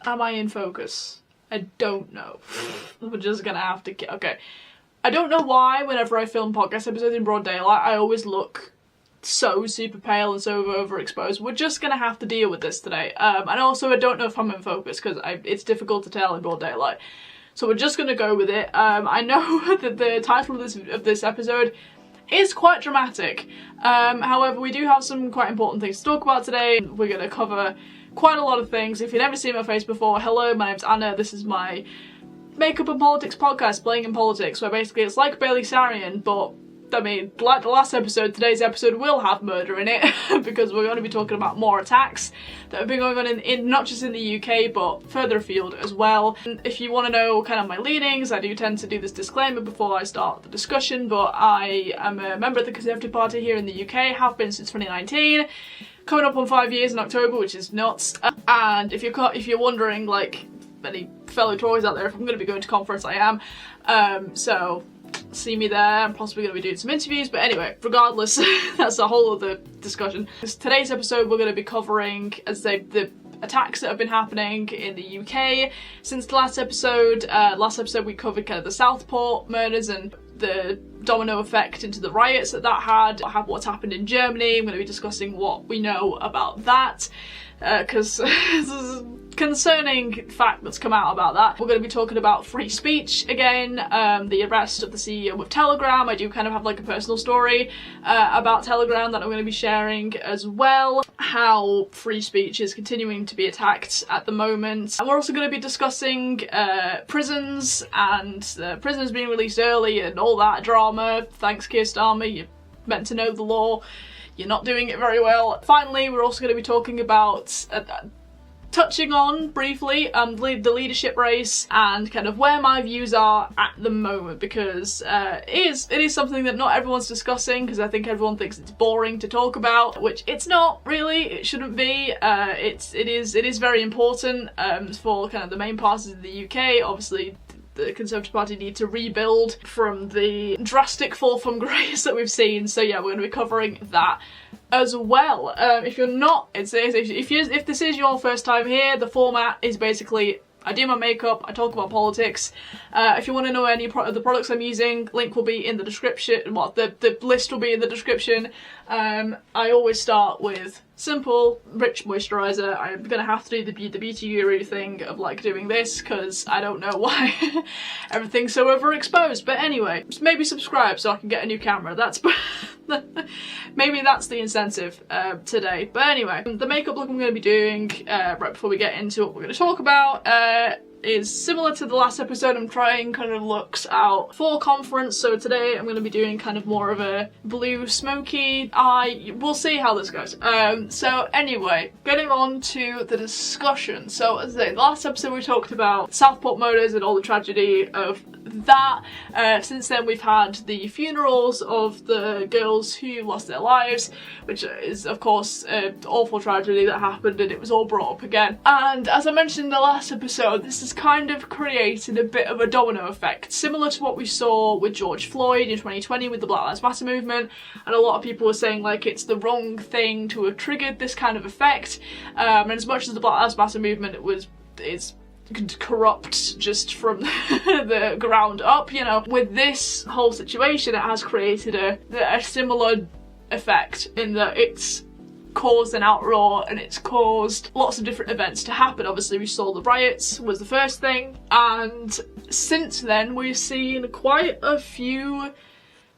Am I in focus? I don't know. We're just gonna have to get... Okay. I don't know why whenever I film podcast episodes in broad daylight, I always look so super pale and so overexposed. We're just gonna have to deal with this today. And also I don't know if I'm in focus because it's difficult to tell in broad daylight. So we're just gonna go with it. I know that the title of this episode is quite dramatic. However, we do have some quite important things to talk about today. We're gonna cover quite a lot of things. If you've never seen my face before, hello, my name's Anna. This is my makeup and politics podcast, Playing in Politics, where basically it's like Bailey Sarian, but I mean, like the last episode, today's episode will have murder in it because we're going to be talking about more attacks that have been going on in not just in the UK but further afield as well. And if you want to know kind of my leanings, I do tend to do this disclaimer before I start the discussion, but I am a member of the Conservative Party here in the UK, have been since 2019. Coming up on 5 years in October, which is nuts. And if you're wondering, like any fellow Tories out there, if I'm going to be going to conference, I am. So see me there. I'm possibly going to be doing some interviews, but anyway, regardless, that's a whole other discussion. Today's episode, we're going to be covering, as I say, the attacks that have been happening in the UK since the last episode. Last episode we covered kind of the Southport murders and the domino effect into the riots that had, what's happened in Germany. I'm going to be discussing what we know about that, because there's a concerning fact that's come out about that. We're going to be talking about free speech again, the arrest of the CEO of Telegram. I do kind of have like a personal story about Telegram that I'm going to be sharing as well, how free speech is continuing to be attacked at the moment. And we're also going to be discussing prisons and prisoners being released early and all that drama. Thanks, Keir Starmer, you're meant to know the law. You're not doing it very well. Finally, we're also going to be talking about touching on briefly the leadership race and kind of where my views are at the moment, because it is something that not everyone's discussing, because I think everyone thinks it's boring to talk about, which it's not really. It shouldn't be. It is very important for kind of the main parties of the UK. Obviously, the Conservative Party need to rebuild from the drastic fall from grace that we've seen. So yeah, we're going to be covering that as well. If you're not, if this is your first time here, the format is basically I do my makeup, I talk about politics. If you want to know any of the products I'm using, link will be in the description. Well, the list will be in the description. I always start with simple, rich moisturiser. I'm gonna have to do the beauty guru thing of like doing this because I don't know why everything's so overexposed. But anyway, maybe subscribe so I can get a new camera. That's maybe that's the incentive today. But anyway, the makeup look I'm going to be doing right before we get into what we're going to talk about is similar to the last episode. I'm trying kind of looks out for conference, so today I'm going to be doing kind of more of a blue smoky eye. We'll see how this goes. So anyway, getting on to the discussion. So as I say, the last episode we talked about Southport murders and all the tragedy of that. Since then we've had the funerals of the girls who lost their lives, which is of course an awful tragedy that happened, and it was all brought up again. And as I mentioned in the last episode, this has kind of created a bit of a domino effect, similar to what we saw with George Floyd in 2020 with the Black Lives Matter movement. And a lot of people were saying like it's the wrong thing to have triggered this kind of effect. And as much as the Black Lives Matter movement it's corrupt just from the ground up, you know, with this whole situation it has created a similar effect in that it's caused an outroar and it's caused lots of different events to happen. Obviously we saw the riots was the first thing, and since then we've seen quite a few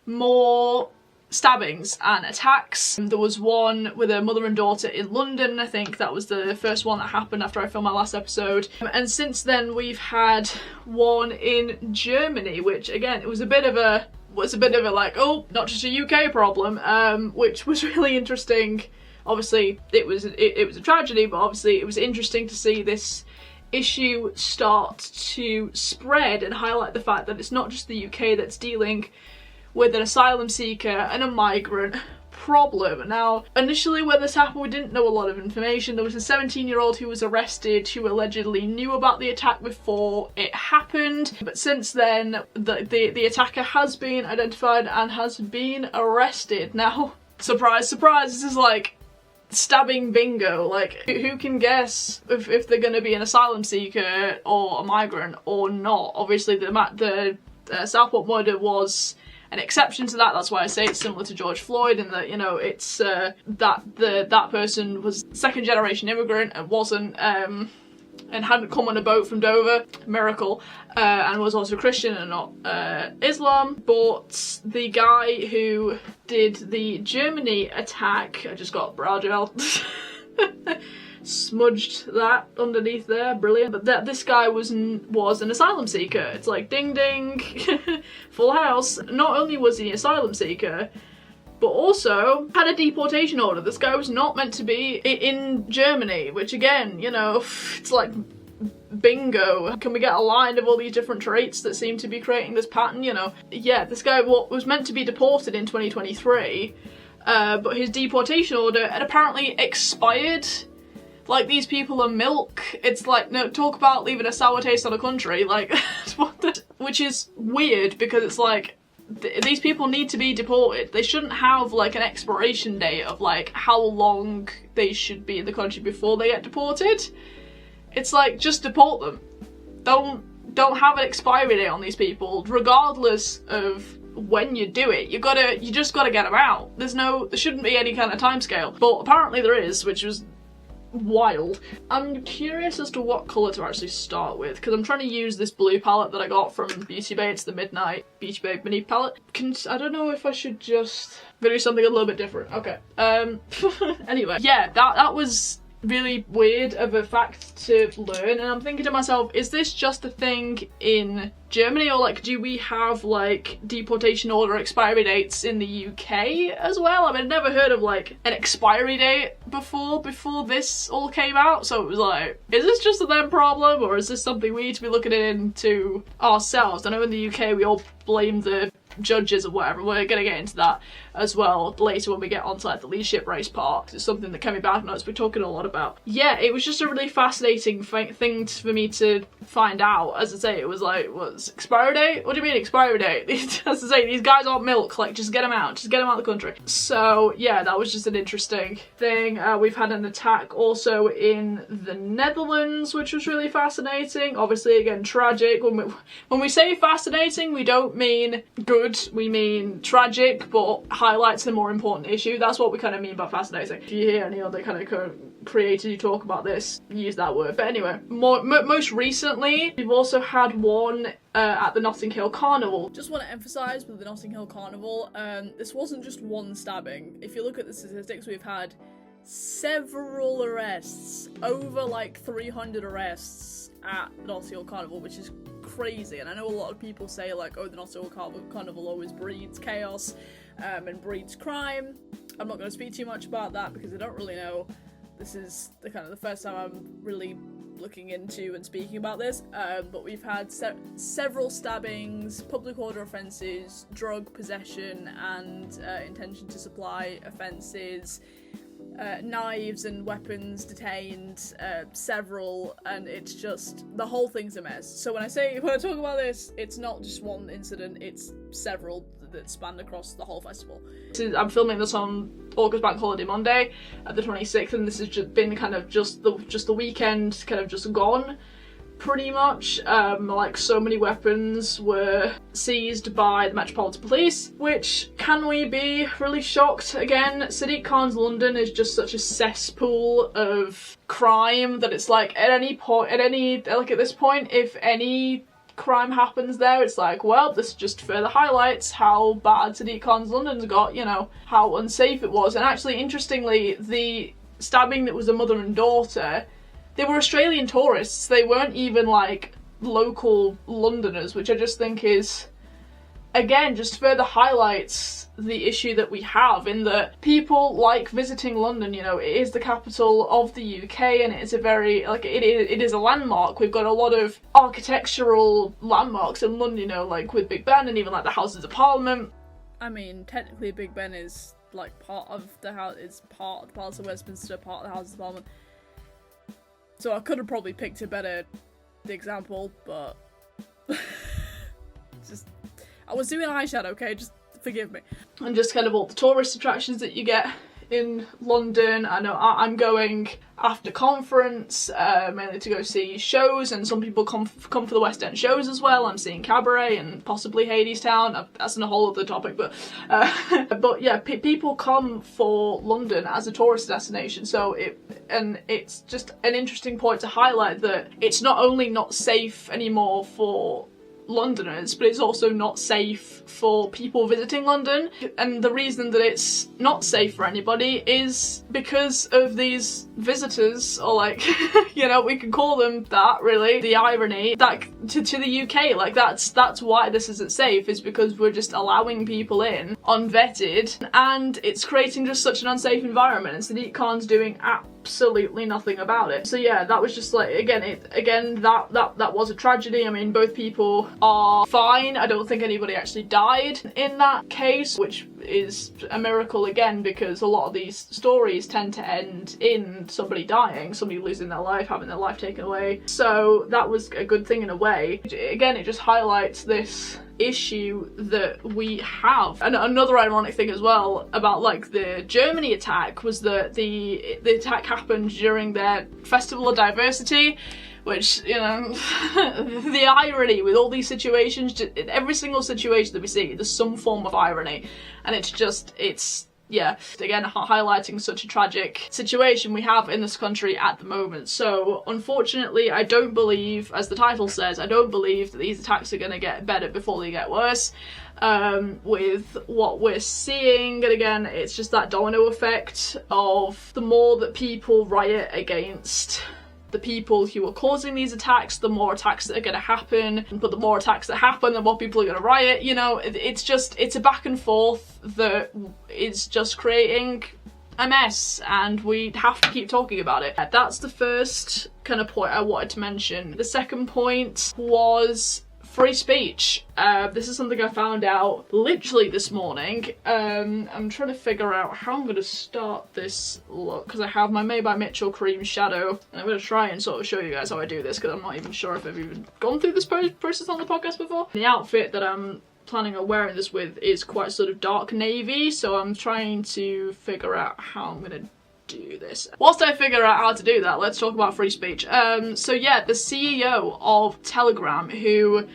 more stabbings and attacks. There was one with a mother and daughter in London. I think that was the first one that happened after I filmed my last episode. And since then we've had one in Germany, which again, it was a bit of a like, oh, not just a UK problem, which was really interesting. Obviously it was a tragedy, but obviously it was interesting to see this issue start to spread and highlight the fact that it's not just the UK that's dealing with an asylum seeker and a migrant problem. Now, initially when this happened, we didn't know a lot of information. There was a 17-year-old who was arrested who allegedly knew about the attack before it happened, but since then the attacker has been identified and has been arrested. Now, surprise, surprise, this is like stabbing bingo. Like, who can guess if they're going to be an asylum seeker or a migrant or not? Obviously, the Southport murder was an exception to that. That's why I say it's similar to George Floyd, in that, you know, it's that person was second generation immigrant and wasn't and hadn't come on a boat from Dover, miracle, and was also Christian and not Islam. But the guy who did the Germany attack, I just got brow gel, smudged that underneath there, brilliant. But this guy was an asylum seeker. It's like ding ding, full house. Not only was he an asylum seeker, but also had a deportation order. This guy was not meant to be in Germany, which again, you know, it's like bingo. Can we get a line of all these different traits that seem to be creating this pattern, you know? Yeah, this guy was meant to be deported in 2023, but his deportation order had apparently expired. Like, these people are milk. It's like, no, talk about leaving a sour taste on a country, like, which is weird, because it's like, these people need to be deported. They shouldn't have like an expiration date of like how long they should be in the country before they get deported. It's like, just deport them. Don't have an expiry date on these people, regardless of when you do it. You just gotta get them out. There shouldn't be any kind of timescale, but apparently there is, which was wild. I'm curious as to what colour to actually start with, because I'm trying to use this blue palette that I got from BeautyBay. It's the Midnight BeautyBay mini palette. I don't know if I should just do something a little bit different. Okay. Anyway, yeah, that was really weird of a fact to learn, and I'm thinking to myself, is this just a thing in Germany, or like do we have like deportation order expiry dates in the UK as well? I mean, I've never heard of like an expiry date before this all came out, so it was like, is this just a them problem, or is this something we need to be looking into ourselves? I know in the UK we all blame the judges or whatever. We're gonna get into that as well later when we get onto like the leadership race part. It's something that Kemi Bagnot's been talking a lot about. Yeah, it was just a really fascinating thing for me to find out. As I say, it was like, what's expiry date? What do you mean expiry date? As I say, these guys aren't milk. Like, just get them out. Just get them out of the country. So yeah, that was just an interesting thing. We've had an attack also in the Netherlands, which was really fascinating. Obviously, again, tragic. When we say fascinating, we don't mean good. We mean tragic, but highlights a more important issue. That's what we kind of mean by fascinating. If you hear any other kind of creators who talk about this, use that word. But anyway, most recently, we've also had one at the Notting Hill Carnival. Just want to emphasise with the Notting Hill Carnival, this wasn't just one stabbing. If you look at the statistics, we've had several arrests, over like 300 arrests at the Notting Hill Carnival, which is crazy. And I know a lot of people say like, oh, the Notting Hill Carnival always breeds chaos and breeds crime. I'm not going to speak too much about that because I don't really know. This is the first time I'm really looking into and speaking about this, but we've had several stabbings, public order offences, drug possession and intention to supply offences, knives and weapons detained, several, and it's just, the whole thing's a mess. So when I talk about this, it's not just one incident, it's several that spanned across the whole festival. I'm filming this on August Bank Holiday Monday at the 26th, and this has just been kind of just the weekend kind of just gone, pretty much. Like, so many weapons were seized by the Metropolitan Police, which, can we be really shocked? Again, Sadiq Khan's London is just such a cesspool of crime that it's like, at this point, if any crime happens there, it's like, well, this just further highlights how bad Sadiq Khan's London's got, you know, how unsafe it was. And actually, interestingly, the stabbing that was a mother and daughter, they were Australian tourists. They weren't even like local Londoners, which I just think is, again, just further highlights the issue that we have, in that people like visiting London. You know, it is the capital of the UK, and it is a very, like, it is a landmark. We've got a lot of architectural landmarks in London, you know, like with Big Ben and even like the Houses of Parliament. I mean, technically Big Ben is like part of the house, it's part of the Palace of Westminster, part of the Houses of Parliament. So I could have probably picked a better example, but I was doing eyeshadow, okay? Just forgive me. And just kind of all the tourist attractions that you get in London. I know I'm going after conference, mainly to go see shows, and some people come for the West End shows as well. I'm seeing Cabaret and possibly Hadestown. That's a whole other topic, but yeah, people come for London as a tourist destination. So it's just an interesting point to highlight that it's not only not safe anymore for Londoners, but it's also not safe for people visiting London. And the reason that it's not safe for anybody is because of these visitors, or like, you know, we can call them that, really. The irony that to the UK, like that's why this isn't safe, is because we're just allowing people in unvetted, and it's creating just such an unsafe environment, and Sadiq Khan's doing absolutely nothing about it. So yeah, that was just like, that was a tragedy. I mean, both people are fine. I don't think anybody actually died in that case, which is a miracle again, because a lot of these stories tend to end in somebody dying, somebody losing their life, having their life taken away. So that was a good thing in a way. Again, it just highlights this issue that we have. And another ironic thing as well about like the Germany attack was that the attack happened during their Festival of Diversity, which, you know, the irony with all these situations, in every single situation that we see, there's some form of irony, and it's yeah, again, highlighting such a tragic situation we have in this country at the moment. So unfortunately, I don't believe, as the title says, I don't believe that these attacks are going to get better before they get worse. With what we're seeing, and again, it's just that domino effect of the more that people riot against the people who are causing these attacks, the more attacks that are going to happen, but the more attacks that happen, the more people are going to riot. You know, it's a back and forth that is just creating a mess, and we have to keep talking about it. That's the first kind of point I wanted to mention. The second point was free speech. This is something I found out literally this morning. I'm trying to figure out how I'm going to start this look, because I have my By Mitchell cream shadow, and I'm going to try and sort of show you guys how I do this, because I'm not even sure if I've even gone through this process on the podcast before. The outfit that I'm planning on wearing this with is quite sort of dark navy, so I'm trying to figure out how I'm going to do this. Whilst I figure out how to do that, let's talk about free speech. So yeah, the CEO of Telegram, who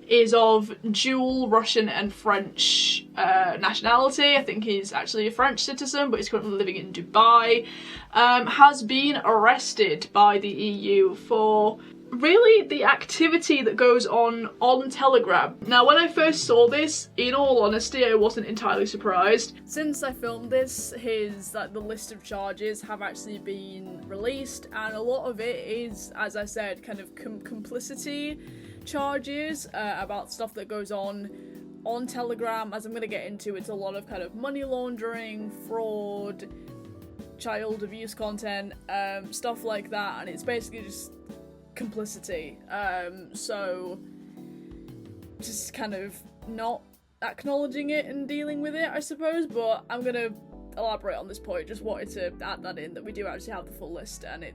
is of dual Russian and French nationality, I think he's actually a French citizen, but he's currently living in Dubai, has been arrested by the EU for really the activity that goes on Telegram. Now, when I first saw this, in all honesty, I wasn't entirely surprised. Since I filmed this, the list of charges have actually been released, and a lot of it is, as I said, kind of complicity charges about stuff that goes on Telegram. As I'm going to get into, it's a lot of kind of money laundering, fraud, child abuse content, stuff like that, and it's basically just complicity. So just kind of not acknowledging it and dealing with it, I suppose, but I'm going to elaborate on this point. Just wanted to add that in, that we do actually have the full list, and it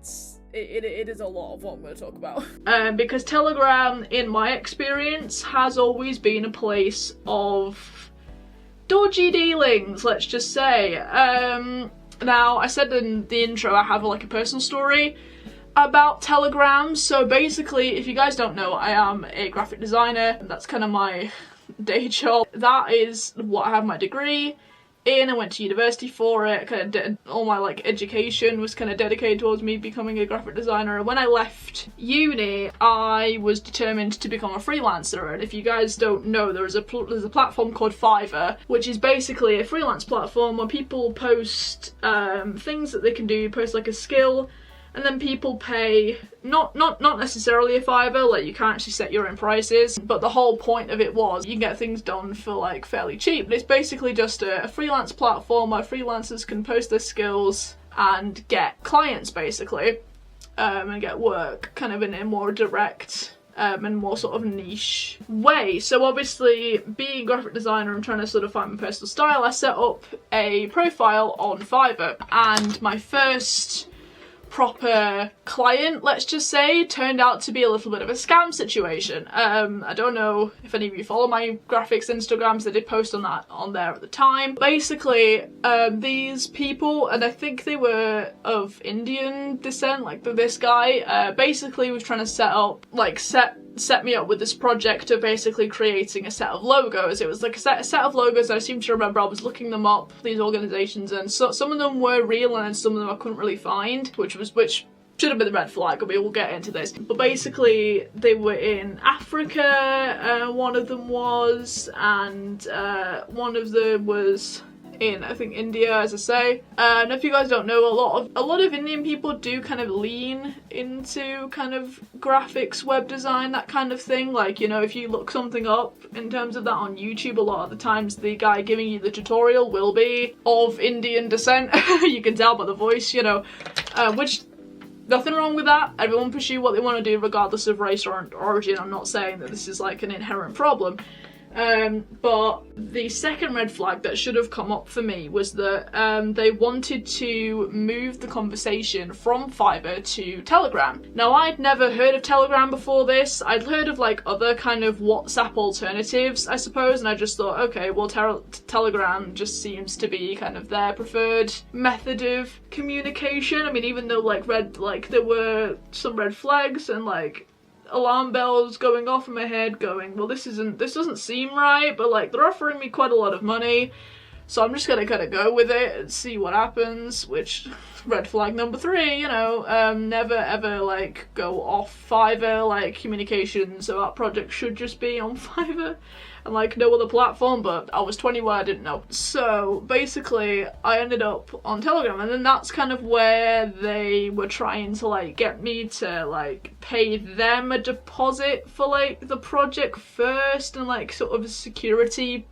is a lot of what I'm going to talk about. Because Telegram, in my experience, has always been a place of dodgy dealings, let's just say. Now, I said in the intro I have like a personal story about Telegram. So basically, if you guys don't know, I am a graphic designer. That's kind of my day job. That is what I have my degree in. I went to university for it. Kind of all my like education was kind of dedicated towards me becoming a graphic designer. And when I left uni, I was determined to become a freelancer. And if you guys don't know, there's a platform called Fiverr, which is basically a freelance platform where people post things that they can do, post like a skill, and then people pay, not necessarily a Fiverr, like you can't actually set your own prices, but the whole point of it was you can get things done for like fairly cheap. But it's basically just a freelance platform where freelancers can post their skills and get clients basically, and get work kind of in a more direct and more sort of niche way. So obviously, being a graphic designer and trying to sort of find my personal style, I set up a profile on Fiverr, and my first proper client, let's just say, turned out to be a little bit of a scam situation. I don't know if any of you follow my graphics Instagrams, I did post on that on there at the time. Basically, these people, and I think they were of Indian descent, like this guy, basically was trying to set me up with this project of basically creating a set of logos. It was like a set of logos. I seem to remember I was looking them up, these organisations, and so some of them were real and some of them I couldn't really find, which should have been the red flag. We will get into this. But basically they were in Africa, one of them was, and one of them was in, I think, India, as I say. And if you guys don't know, a lot of Indian people do kind of lean into kind of graphics, web design, that kind of thing. Like, you know, if you look something up in terms of that on YouTube, a lot of the times the guy giving you the tutorial will be of Indian descent. You can tell by the voice, you know, which, nothing wrong with that. Everyone pursue what they want to do regardless of race or origin. I'm not saying that this is like an inherent problem. But the second red flag that should have come up for me was that they wanted to move the conversation from Fiverr to Telegram. Now, I'd never heard of Telegram before this. I'd heard of like other kind of WhatsApp alternatives, I suppose, and I just thought, okay, well, Telegram just seems to be kind of their preferred method of communication. I mean, even though there were some red flags and like alarm bells going off in my head going, well, this doesn't seem right, but like they're offering me quite a lot of money, so I'm just gonna kind of go with it and see what happens. Which, red flag number 3, you know, never ever like go off Fiverr. Like, communications about projects should just be on Fiverr and like no other platform, but I was 21, I didn't know. So basically I ended up on Telegram, and then that's kind of where they were trying to like get me to like pay them a deposit for like the project first, and like sort of a security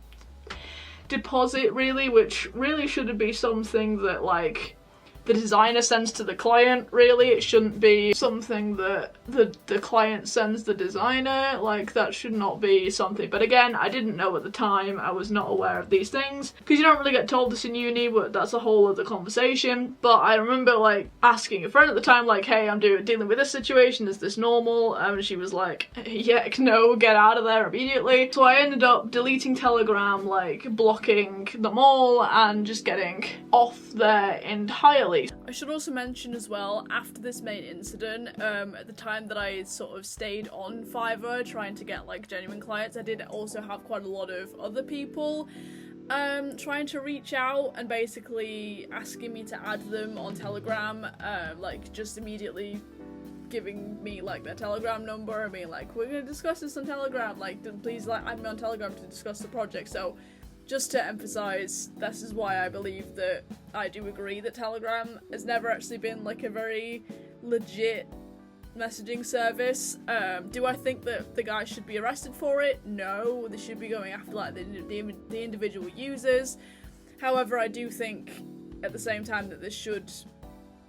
deposit really, which really should be something that like the designer sends to the client. Really, it shouldn't be something that the client sends the designer. Like, that should not be something. But again, I didn't know at the time. I was not aware of these things because you don't really get told this in uni, but that's a whole other conversation. But I remember like asking a friend at the time, like, hey, I'm dealing with this situation, is this normal? And she was like, yeah, no, get out of there immediately. So I ended up deleting Telegram, like blocking them all and just getting off there entirely. I should also mention as well, after this main incident, at the time that I sort of stayed on Fiverr trying to get like genuine clients, I did also have quite a lot of other people trying to reach out and basically asking me to add them on Telegram, like just immediately giving me like their Telegram number and being like, we're gonna discuss this on Telegram, like please like add me on Telegram to discuss the project. So just to emphasise, this is why I believe that I do agree that Telegram has never actually been like a very legit messaging service. Do I think that the guy should be arrested for it? No, they should be going after like the individual users. However, I do think at the same time that there should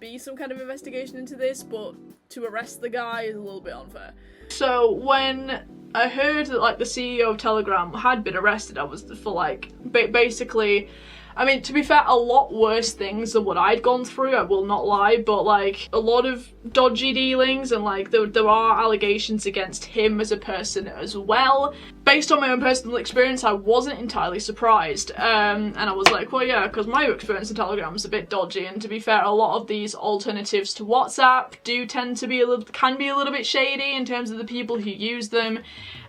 be some kind of investigation into this, but to arrest the guy is a little bit unfair. So when I heard that like the CEO of Telegram had been arrested, I was for like basically, I mean, to be fair, a lot worse things than what I'd gone through, I will not lie, but like a lot of dodgy dealings, and like there are allegations against him as a person as well. Based on my own personal experience, I wasn't entirely surprised, and I was like, well, yeah, because my experience in Telegram is a bit dodgy, and to be fair, a lot of these alternatives to WhatsApp do tend to be can be a little bit shady in terms of the people who use them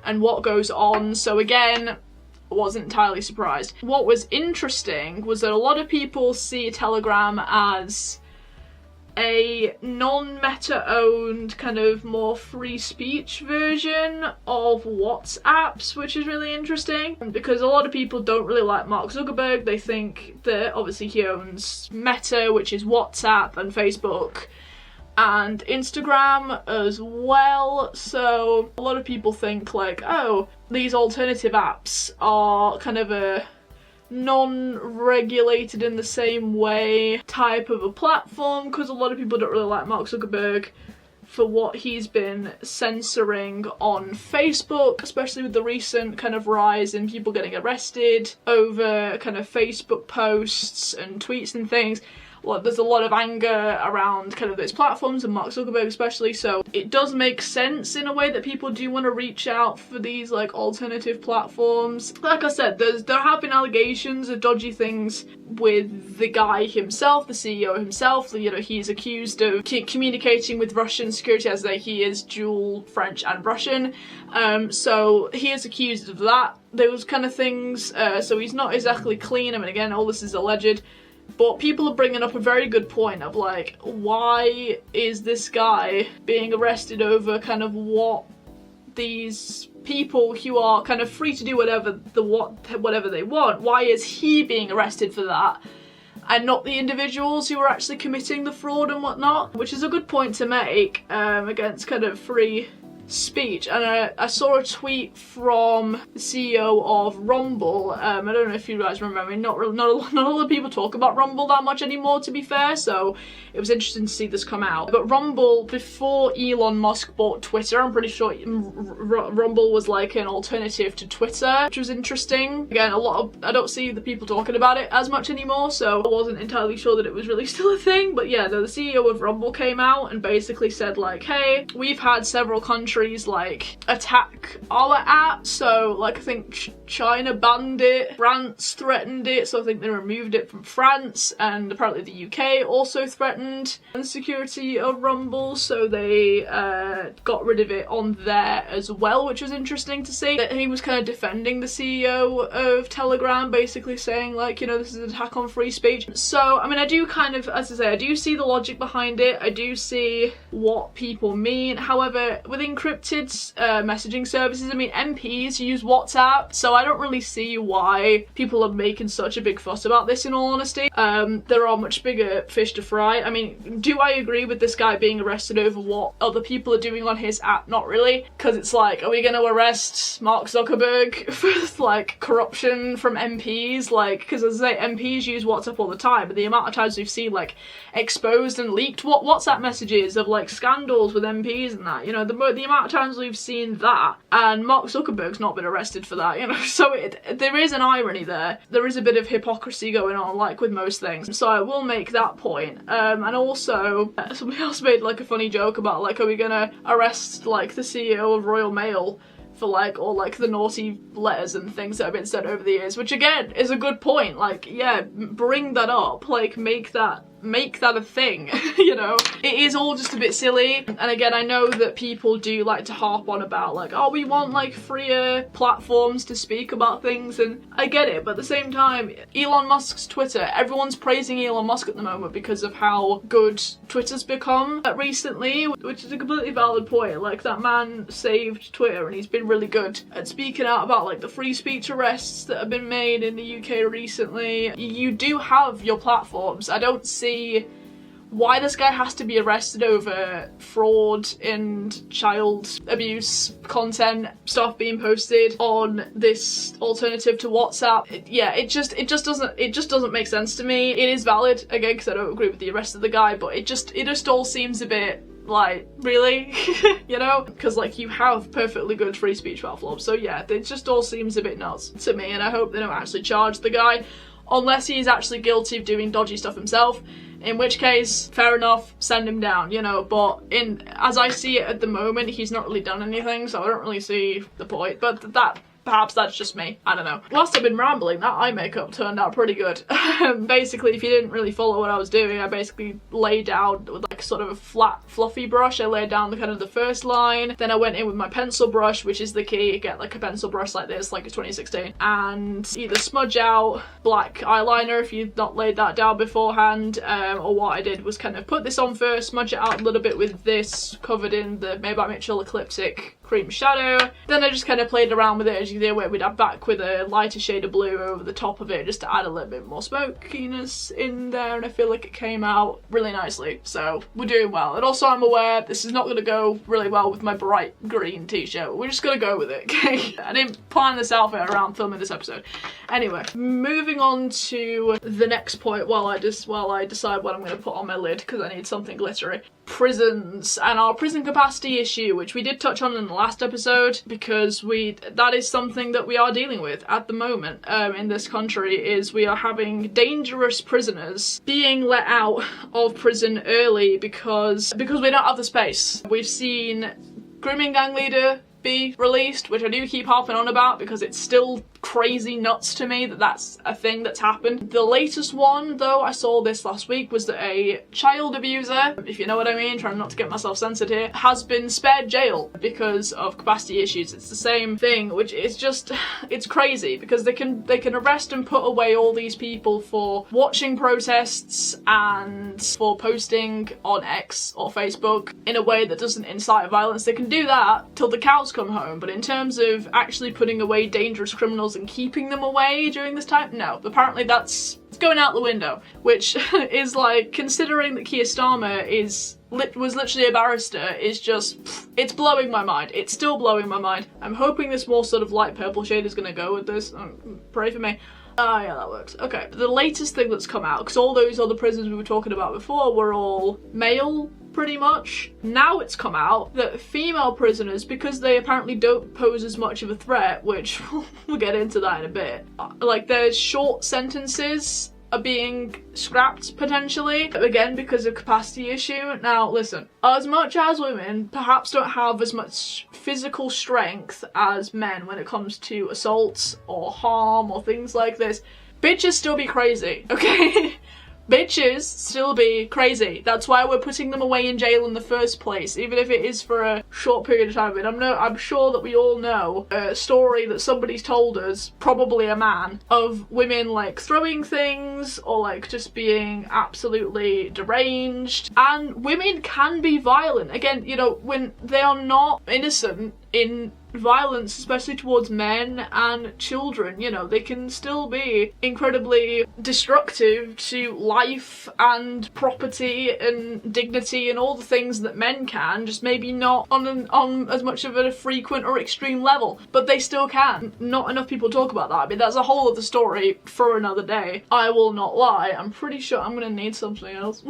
and what goes on. So again, wasn't entirely surprised. What was interesting was that a lot of people see Telegram as a non-Meta owned kind of more free speech version of WhatsApp, which is really interesting because a lot of people don't really like Mark Zuckerberg. They think that obviously he owns Meta, which is WhatsApp and Facebook and Instagram as well. So a lot of people think like, oh, these alternative apps are kind of a non-regulated in the same way type of a platform, because a lot of people don't really like Mark Zuckerberg for what he's been censoring on Facebook, especially with the recent kind of rise in people getting arrested over kind of Facebook posts and tweets and things. well, there's a lot of anger around kind of those platforms and Mark Zuckerberg especially, so it does make sense in a way that people do want to reach out for these like alternative platforms. Like I said, there have been allegations of dodgy things with the guy himself, the CEO himself. You know, he's accused of communicating with Russian security, as he is dual French and Russian, so he is accused of that, those kind of things, so he's not exactly clean. I mean, again, all this is alleged, but people are bringing up a very good point of like, why is this guy being arrested over kind of what these people who are kind of free to do whatever they want, why is he being arrested for that and not the individuals who are actually committing the fraud and whatnot? Which is a good point to make against kind of free speech. And I saw a tweet from the CEO of Rumble. I don't know if you guys remember. I mean, not a lot of people talk about Rumble that much anymore, to be fair, so it was interesting to see this come out. But Rumble, before Elon Musk bought Twitter, I'm pretty sure Rumble was like an alternative to Twitter, which was interesting. Again, I don't see the people talking about it as much anymore, so I wasn't entirely sure that it was really still a thing. But yeah, the CEO of Rumble came out and basically said like, hey, we've had several countries like attack our app, so like I think China banned it, France threatened it, so I think they removed it from France, and apparently the UK also threatened the security of Rumble, so they got rid of it on there as well, which was interesting to see. That he was kind of defending the CEO of Telegram, basically saying like, you know, this is an attack on free speech. So I mean, I do kind of, as I say, I do see the logic behind it, I do see what people mean. However, with encrypted messaging services, I mean, MPs use WhatsApp, so I don't really see why people are making such a big fuss about this, in all honesty. There are much bigger fish to fry. I mean, do I agree with this guy being arrested over what other people are doing on his app? Not really, because it's like, are we going to arrest Mark Zuckerberg for like corruption from MPs? Like, because as I say, MPs use WhatsApp all the time, but the amount of times we've seen like exposed and leaked WhatsApp messages of like scandals with MPs and that, you know, the amount of times we've seen that, and Mark Zuckerberg's not been arrested for that, you know, so there is an irony there. There is a bit of hypocrisy going on, like with most things, so I will make that point. And also, somebody else made like a funny joke about like, are we gonna arrest like the CEO of Royal Mail for like all like the naughty letters and things that have been sent over the years, which again is a good point. Like, yeah, bring that up, like make that a thing. You know, it is all just a bit silly. And again, I know that people do like to harp on about like, oh, we want like freer platforms to speak about things, and I get it, but at the same time, Elon Musk's Twitter, everyone's praising Elon Musk at the moment because of how good Twitter's become recently, which is a completely valid point. Like, that man saved Twitter and he's been really good at speaking out about like the free speech arrests that have been made in the UK recently. You do have your platforms. I don't see why this guy has to be arrested over fraud and child abuse content stuff being posted on this alternative to WhatsApp. It just doesn't make sense to me. It is valid, again, because I don't agree with the arrest of the guy, but it just all seems a bit like, really? You know? Because like, you have perfectly good free speech platforms, so yeah, it just all seems a bit nuts to me, and I hope they don't actually charge the guy unless he's actually guilty of doing dodgy stuff himself, in which case, fair enough, send him down, you know. But as I see it at the moment, he's not really done anything, so I don't really see the point. But perhaps that's just me, I don't know. Whilst I've been rambling, that eye makeup turned out pretty good. Basically, if you didn't really follow what I was doing, I basically laid down with like sort of a flat, fluffy brush. I laid down the kind of the first line, then I went in with my pencil brush, which is the key. You get like a pencil brush like this, like a 2016, and either smudge out black eyeliner if you've not laid that down beforehand, or what I did was kind of put this on first, smudge it out a little bit with this, covered in the By Mitchell Ecliptic cream shadow. Then I just kind of played around with it, as you can see, where we'd add back with a lighter shade of blue over the top of it, just to add a little bit more smokiness in there, and I feel like it came out really nicely, so we're doing well. And also, I'm aware this is not going to go really well with my bright green t-shirt. We're just going to go with it, okay? I didn't plan this outfit around filming this episode. Anyway, moving on to the next point while I decide what I'm going to put on my lid, because I need something glittery. Prisons, and our prison capacity issue, which we did touch on in the last episode, because that is something that we are dealing with at the moment in this country, is we are having dangerous prisoners being let out of prison early because we don't have the space. We've seen grooming gang leader be released, which I do keep harping on about because it's still crazy nuts to me that that's a thing that's happened. The latest one, though, I saw this last week, was that a child abuser, if you know what I mean, trying not to get myself censored here, has been spared jail because of capacity issues. It's the same thing, which is just, it's crazy because they can arrest and put away all these people for watching protests and for posting on X or Facebook in a way that doesn't incite violence. They can do that till the cows come home, but in terms of actually putting away dangerous criminals and keeping them away during this time, no. Apparently it's going out the window, which is like, considering that Keir Starmer was literally a barrister, is just, it's blowing my mind. It's still blowing my mind. I'm hoping this more sort of light purple shade is gonna go with this. Pray for me. Oh yeah, that works. Okay, the latest thing that's come out, because all those other prisons we were talking about before were all male, pretty much. Now it's come out that female prisoners, because they apparently don't pose as much of a threat, which we'll get into that in a bit, like their short sentences are being scrapped potentially, again because of capacity issue. Now listen, as much as women perhaps don't have as much physical strength as men when it comes to assaults or harm or things like this, bitches still be crazy, okay? Bitches still be crazy. That's why we're putting them away in jail in the first place, even if it is for a short period of time. And I'm sure that we all know a story that somebody's told us, probably a man, of women like throwing things or like just being absolutely deranged. And women can be violent. Again, you know, when they are not innocent in violence, especially towards men and children, you know, they can still be incredibly destructive to life and property and dignity and all the things that men can, just maybe not on as much of a frequent or extreme level, but they still can. Not enough people talk about that. I mean, that's a whole other story for another day. I will not lie, I'm pretty sure I'm gonna need something else.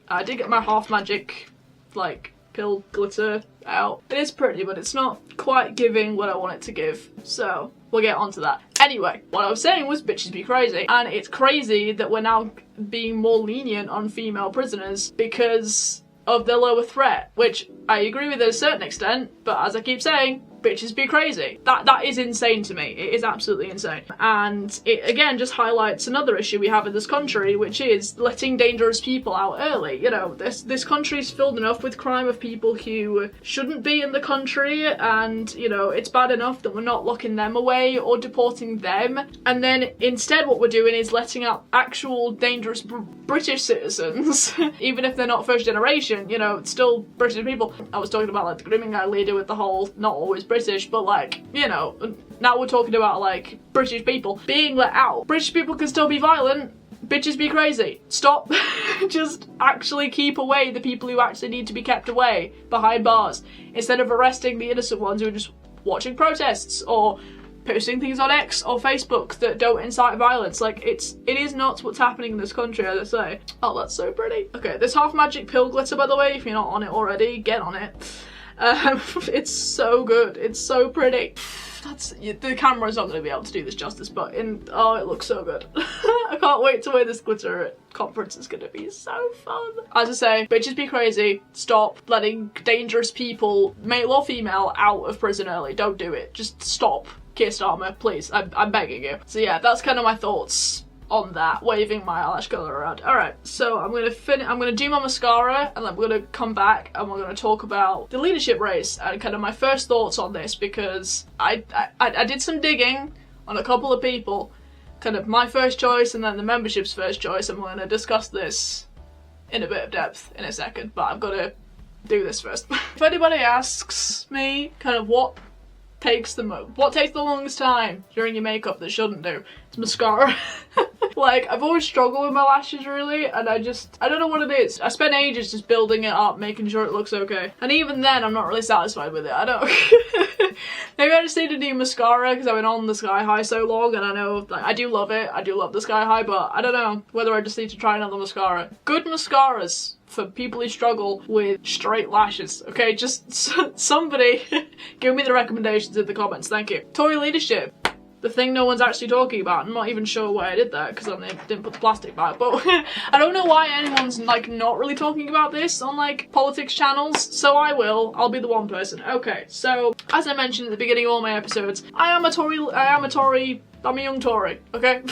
I did get my half magic, like, pill glitter out. It is pretty, but it's not quite giving what I want it to give, so we'll get onto that. Anyway, what I was saying was bitches be crazy, and it's crazy that we're now being more lenient on female prisoners because of their lower threat, which I agree with at a certain extent, but as I keep saying, bitches be crazy. That is insane to me. It is absolutely insane. And it again just highlights another issue we have in this country, which is letting dangerous people out early. You know, this country's filled enough with crime of people who shouldn't be in the country, and you know, it's bad enough that we're not locking them away or deporting them, and then instead what we're doing is letting out actual dangerous British citizens, even if they're not first generation, you know, it's still British people. I was talking about like the grooming guy leader with the whole not always British, but like, you know, now we're talking about like British people being let out. British people can still be violent, bitches be crazy. Stop. Just actually keep away the people who actually need to be kept away behind bars, instead of arresting the innocent ones who are just watching protests or posting things on X or Facebook that don't incite violence. Like, it is nuts what's happening in this country, as I say. Oh, that's so pretty. Okay, this half magic pill glitter, by the way, if you're not on it already, get on it. It's so good. It's so pretty. The camera's not going to be able to do this justice, but oh, it looks so good. I can't wait to wear this glitter at conference. It's going to be so fun. As I say, bitches be crazy. Stop letting dangerous people, male or female, out of prison early. Don't do it. Just stop. Keir Starmer, please. I'm begging you. So yeah, that's kind of my thoughts on that, waving my eyelash colour around. Alright, so I'm gonna do my mascara, and then we're gonna come back and we're gonna talk about the leadership race and kind of my first thoughts on this, because I did some digging on a couple of people, kind of my first choice and then the membership's first choice, and we're gonna discuss this in a bit of depth in a second, but I've got to do this first. If anybody asks me kind of what takes the longest time during your makeup that shouldn't do, it's mascara. Like, I've always struggled with my lashes really, and I don't know what it is. I spent ages just building it up, making sure it looks okay, and even then I'm not really satisfied with it. I don't maybe I just need a new mascara because I've been on the Sky High so long, and I know, like, I do love it, I do love the Sky High, but I don't know whether I just need to try another mascara. Good mascaras for people who struggle with straight lashes. Okay, just somebody give me the recommendations in the comments. Thank you. Tory leadership. The thing no one's actually talking about. I'm not even sure why I did that because I didn't put the plastic back, but I don't know why anyone's like not really talking about this on like politics channels, so I will. I'll be the one person. Okay, so as I mentioned at the beginning of all my episodes, I'm a young Tory, okay?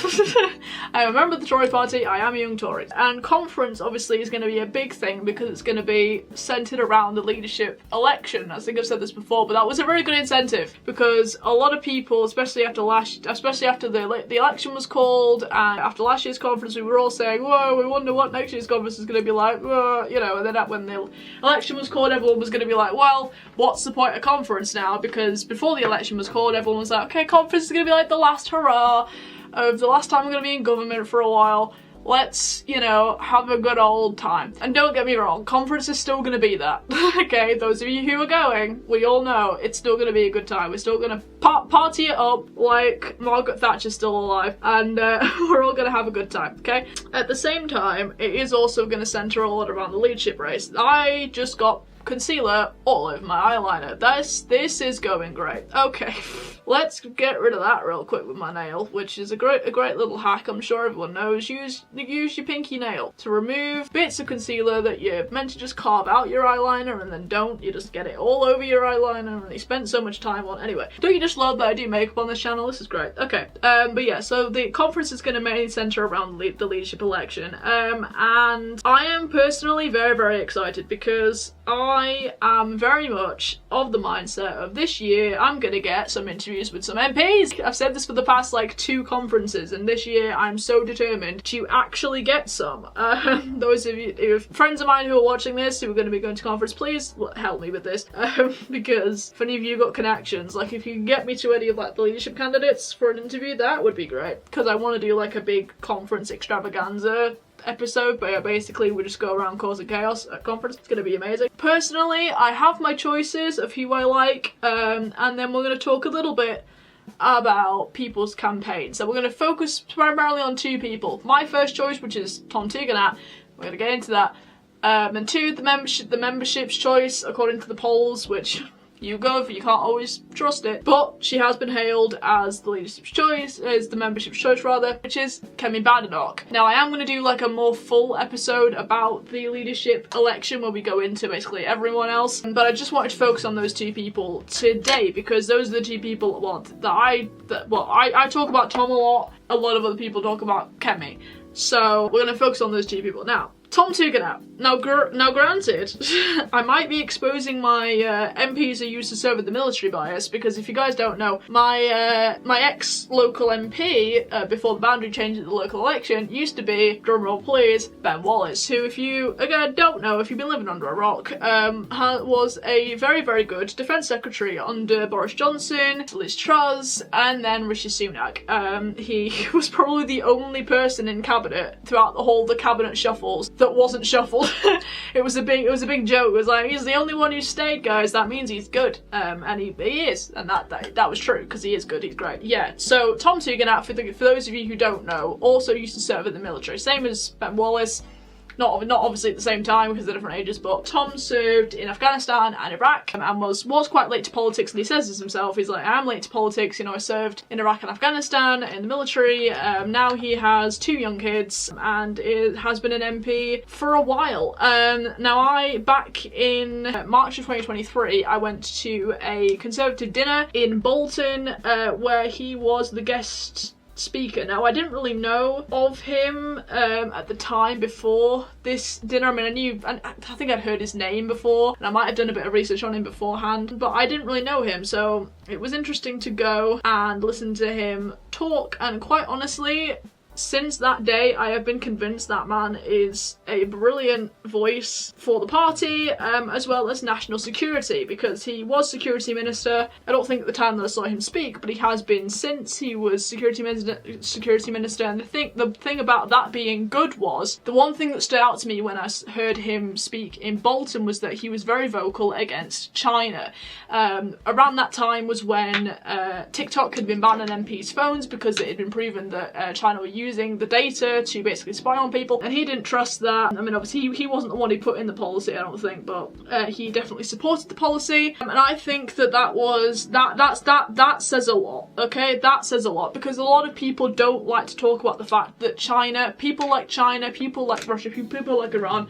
I'm a member of the Tory party, I am a young Tory. And conference obviously is going to be a big thing because it's going to be centred around the leadership election. I think I've said this before, but that was a very good incentive because a lot of people, especially after the election was called and after last year's conference, we were all saying, whoa, we wonder what next year's conference is going to be like, whoa, you know, and then when the election was called, everyone was going to be like, well, what's the point of conference now? Because before the election was called, everyone was like, okay, conference is going to be like the last hurrah of the last time we're going to be in government for a while. Let's, you know, have a good old time. And don't get me wrong, conference is still going to be that. Okay, those of you who are going, we all know it's still going to be a good time. We're still going to party it up like Margaret Thatcher's still alive, and we're all going to have a good time, okay? At the same time, it is also going to centre a lot around the leadership race. I just got concealer all over my eyeliner. This is going great. Okay, let's get rid of that real quick with my nail, which is a great little hack I'm sure everyone knows. Use your pinky nail to remove bits of concealer that you're meant to just carve out your eyeliner and then don't. You just get it all over your eyeliner and you spend so much time on. Anyway, don't you just love that I do makeup on this channel? This is great. Okay, but yeah, so the conference is going to mainly centre around the leadership election, and I am personally very, very excited because I am very much of the mindset of this year I'm gonna get some interviews with some MPs. I've said this for the past like 2 conferences, and this year I'm so determined to actually get some. Those of you, friends of mine who are watching this who are going to be going to conference, please help me with this, because if any of you got connections, like if you can get me to any of like the leadership candidates for an interview, that would be great, because I want to do like a big conference extravaganza episode, but yeah, basically we just go around causing chaos at conference. It's gonna be amazing. Personally, I have my choices of who I like, and then we're gonna talk a little bit about people's campaigns. So we're gonna focus primarily on 2 people. My first choice, which is Tom Tugendhat, we're gonna get into that, and 2, the membership's choice according to the polls, which you go for, you can't always trust it, but she has been hailed as the leadership's choice, as the membership's choice rather, which is Kemi Badenoch. Now I am going to do like a more full episode about the leadership election where we go into basically everyone else, but I just wanted to focus on those 2 people today because those are the 2 people I talk about Tom a lot of other people talk about Kemi, so we're going to focus on those 2 people. Now, Tom Tugendhat. Now granted, I might be exposing my MPs who used to serve in the military bias, because if you guys don't know, my ex-local MP, before the boundary change at the local election, used to be, drumroll please, Ben Wallace, who, if you, again, don't know, if you've been living under a rock, was a very, very good Defence Secretary under Boris Johnson, Liz Truss, and then Rishi Sunak. He was probably the only person in cabinet throughout the cabinet shuffles that wasn't shuffled. It was a big joke. It was like, he's the only one who stayed, guys. That means he's good, and he is, and that was true because he is good. He's great. Yeah. So Tom Tugendhat, for those of you who don't know, also used to serve in the military, same as Ben Wallace. Not obviously at the same time because they're different ages, but Tom served in Afghanistan and Iraq, and was quite late to politics, and he says this himself. He's like, I'm late to politics, you know, I served in Iraq and Afghanistan in the military. Now he has 2 young kids and has been an MP for a while. Now back in March of 2023, I went to a Conservative dinner in Bolton, where he was the guest speaker. Now I didn't really know of him at the time before this dinner. I mean, I think I'd heard his name before, and I might have done a bit of research on him beforehand, but I didn't really know him, so it was interesting to go and listen to him talk, and quite honestly, since that day, I have been convinced that man is a brilliant voice for the party, as well as national security, because he was security minister. I don't think at the time that I saw him speak, but he has been since he was security minister. And the thing about that being good was, the one thing that stood out to me when I heard him speak in Bolton was that he was very vocal against China. Around that time was when TikTok had been banned on MPs' phones because it had been proven that China were using the data to basically spy on people, and he didn't trust that. I mean, obviously he wasn't the one who put in the policy, I don't think, but he definitely supported the policy, and I think that says a lot, okay? That says a lot, because a lot of people don't like to talk about the fact that people like Russia, people like Iran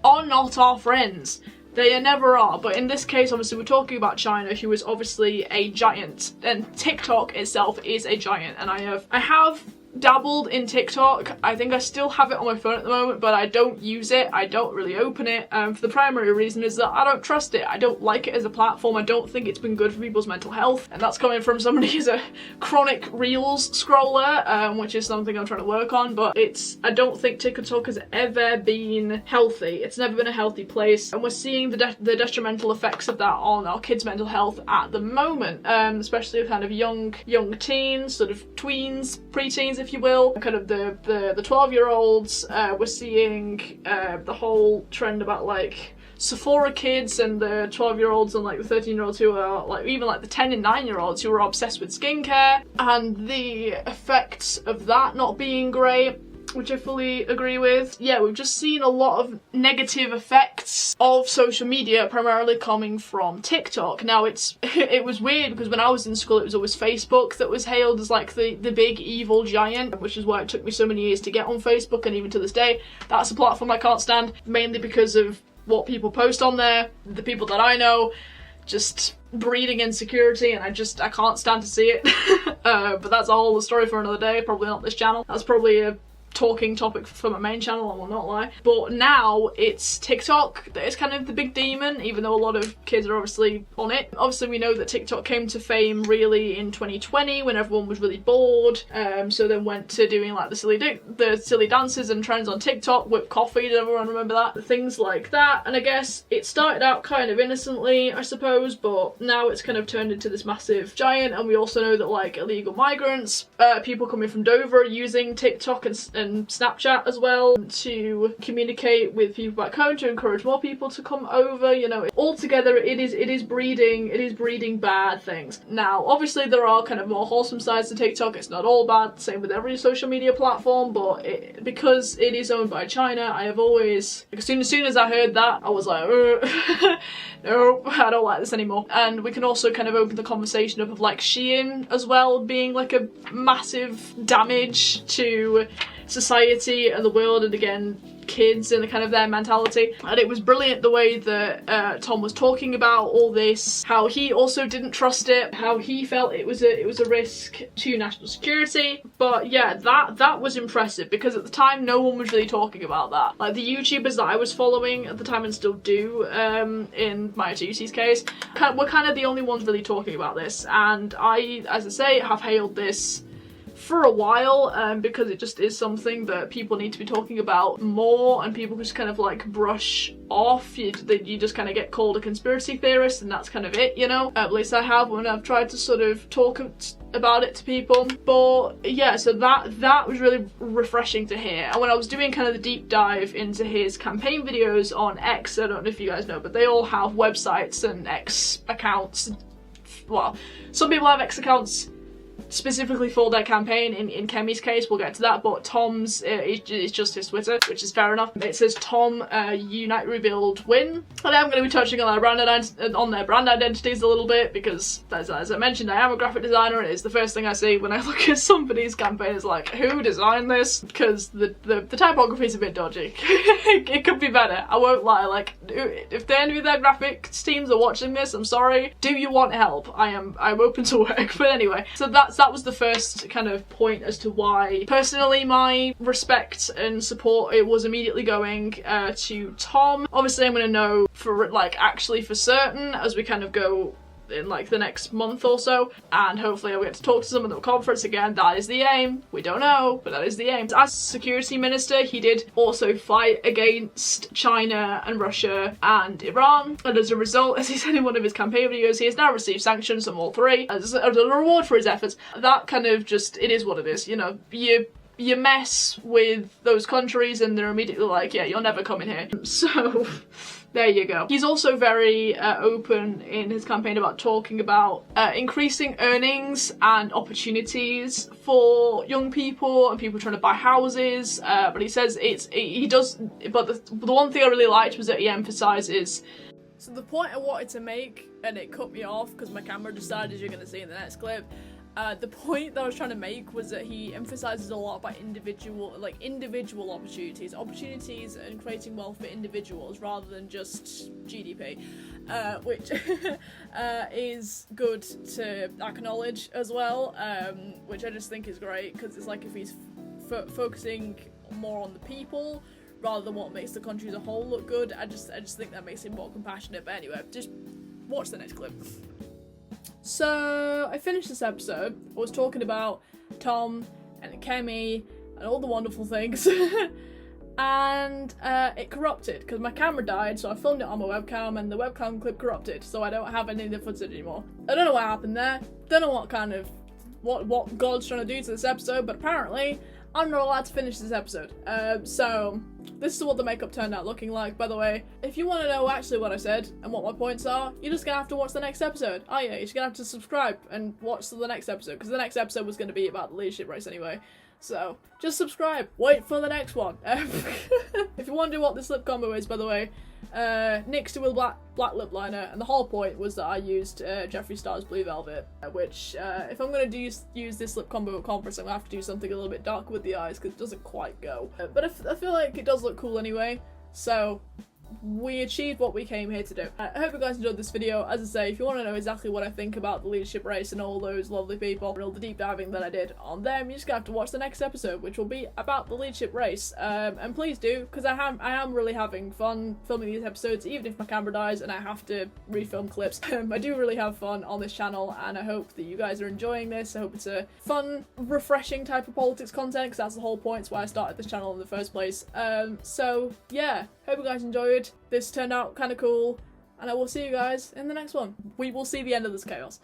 are not our friends. They never are, but in this case, obviously, we're talking about China, who is obviously a giant, and TikTok itself is a giant, and I have dabbled in TikTok. I think I still have it on my phone at the moment, but I don't use it. I don't really open it. For the primary reason is that I don't trust it. I don't like it as a platform. I don't think it's been good for people's mental health, and that's coming from somebody who's a chronic Reels scroller, which is something I'm trying to work on, but I don't think TikTok has ever been healthy. It's never been a healthy place, and we're seeing the detrimental effects of that on our kids' mental health at the moment, especially with kind of young teens, sort of tweens, preteens, if you will, kind of the 12-year-olds. We're seeing the whole trend about like Sephora kids and the 12-year-olds and like the 13-year-olds who are like, even like the 10 and 9-year-olds who are obsessed with skincare, and the effects of that not being great, which I fully agree with. Yeah, we've just seen a lot of negative effects of social media, primarily coming from TikTok. Now, it was weird because when I was in school, it was always Facebook that was hailed as like the big evil giant, which is why it took me so many years to get on Facebook, and even to this day, that's a platform I can't stand, mainly because of what people post on there, the people that I know, just breeding insecurity, and I can't stand to see it. But that's a whole story for another day, probably not this channel. That's probably a talking topic for my main channel, I will not lie. But now it's TikTok that is kind of the big demon, even though a lot of kids are obviously on it. Obviously, we know that TikTok came to fame really in 2020 when everyone was really bored, so then went to doing like the silly dances and trends on TikTok, whipped coffee, did everyone remember that? Things like that. And I guess it started out kind of innocently, I suppose, but now it's kind of turned into this massive giant. And we also know that like illegal migrants, people coming from Dover, using TikTok and Snapchat as well to communicate with people back home, to encourage more people to come over. You know, altogether it is breeding bad things. Now, obviously there are kind of more wholesome sides to TikTok. It's not all bad, same with every social media platform, but because it is owned by China, I have always, like, as soon as I heard that, I was like, no, I don't like this anymore. And we can also kind of open the conversation up of like Shein as well being like a massive damage to society and the world, and again kids and the kind of their mentality. And it was brilliant the way that Tom was talking about all this, how he also didn't trust it, how he felt it was a risk to national security. But yeah, that was impressive, because at the time no one was really talking about that. Like the YouTubers that I was following at the time, and still do, in my Tucci's case, were kind of the only ones really talking about this. And I, as I say, have hailed this for a while, because it just is something that people need to be talking about more, and people just kind of like brush off. You just kind of get called a conspiracy theorist, and that's kind of it, you know? At least I have, when I've tried to sort of talk about it to people. But yeah, so that was really refreshing to hear. And when I was doing kind of the deep dive into his campaign videos on X, I don't know if you guys know, but they all have websites and X accounts. Well, some people have X accounts specifically for their campaign. In Kemi's case, we'll get to that, but Tom's is just his Twitter, which is fair enough. It says Tom Unite Rebuild Win, and I'm going to be touching on their brand identities a little bit, because as I mentioned, I am a graphic designer, and it's the first thing I see when I look at somebody's campaign is like, who designed this? Because the typography is a bit dodgy. It could be better, I won't lie. Like, if any of their graphics teams are watching this, I'm sorry. Do you want help? I'm open to work. But anyway, so that was the first kind of point as to why personally my respect and support it was immediately going to Tom. Obviously I'm gonna know for actually for certain as we kind of go in like the next month or so, and hopefully I'll get to talk to someone at the conference again. That is the aim. We don't know, but that is the aim. As security minister, he did also fight against China and Russia and Iran, and as a result, as he said in one of his campaign videos, he has now received sanctions from all three as a reward for his efforts. That kind of just, it is what it is, you know. you mess with those countries and they're immediately like, yeah, you're never coming here. So there you go. He's also very open in his campaign about talking about increasing earnings and opportunities for young people and people trying to buy houses. But he says but the one thing I really liked was that he emphasises. So the point I wanted to make, and it cut me off because my camera decided, as you're going to see in the next clip, the point that I was trying to make was that he emphasises a lot about individual opportunities and creating wealth for individuals rather than just GDP, which is good to acknowledge as well, which I just think is great, because it's like if he's focusing more on the people rather than what makes the country as a whole look good, I just think that makes him more compassionate. But anyway, just watch the next clip. So I finished this episode. I was talking about Tom and Kemi and all the wonderful things, and it corrupted because my camera died. So I filmed it on my webcam, and the webcam clip corrupted. So I don't have any of the footage anymore. I don't know what happened there. Don't know what God's trying to do to this episode, but apparently I'm not allowed to finish this episode. So this is what the makeup turned out looking like, by the way. If you want to know actually what I said and what my points are, you're just gonna have to watch the next episode. Oh yeah, you're just gonna have to subscribe and watch the next episode, because the next episode was going to be about the leadership race anyway. So just subscribe, wait for the next one. If you wonder what this lip combo is, by the way, NYX Dual Black Lip Liner, and the whole point was that I used Jeffree Star's Blue Velvet, which if I'm going to use this lip combo at conference, I'm going to have to do something a little bit darker with the eyes because it doesn't quite go. But I feel like it does look cool anyway, so we achieved what we came here to do. I hope you guys enjoyed this video. As I say, if you want to know exactly what I think about the leadership race and all those lovely people and all the deep diving that I did on them, you're just gonna have to watch the next episode, which will be about the leadership race. And please do, because I am really having fun filming these episodes, even if my camera dies and I have to refilm clips. I do really have fun on this channel, and I hope that you guys are enjoying this. I hope it's a fun, refreshing type of politics content, because that's the whole point. It's why I started this channel in the first place. So yeah, hope you guys enjoyed. This turned out kind of cool, and I will see you guys in the next one. We will see the end of this chaos.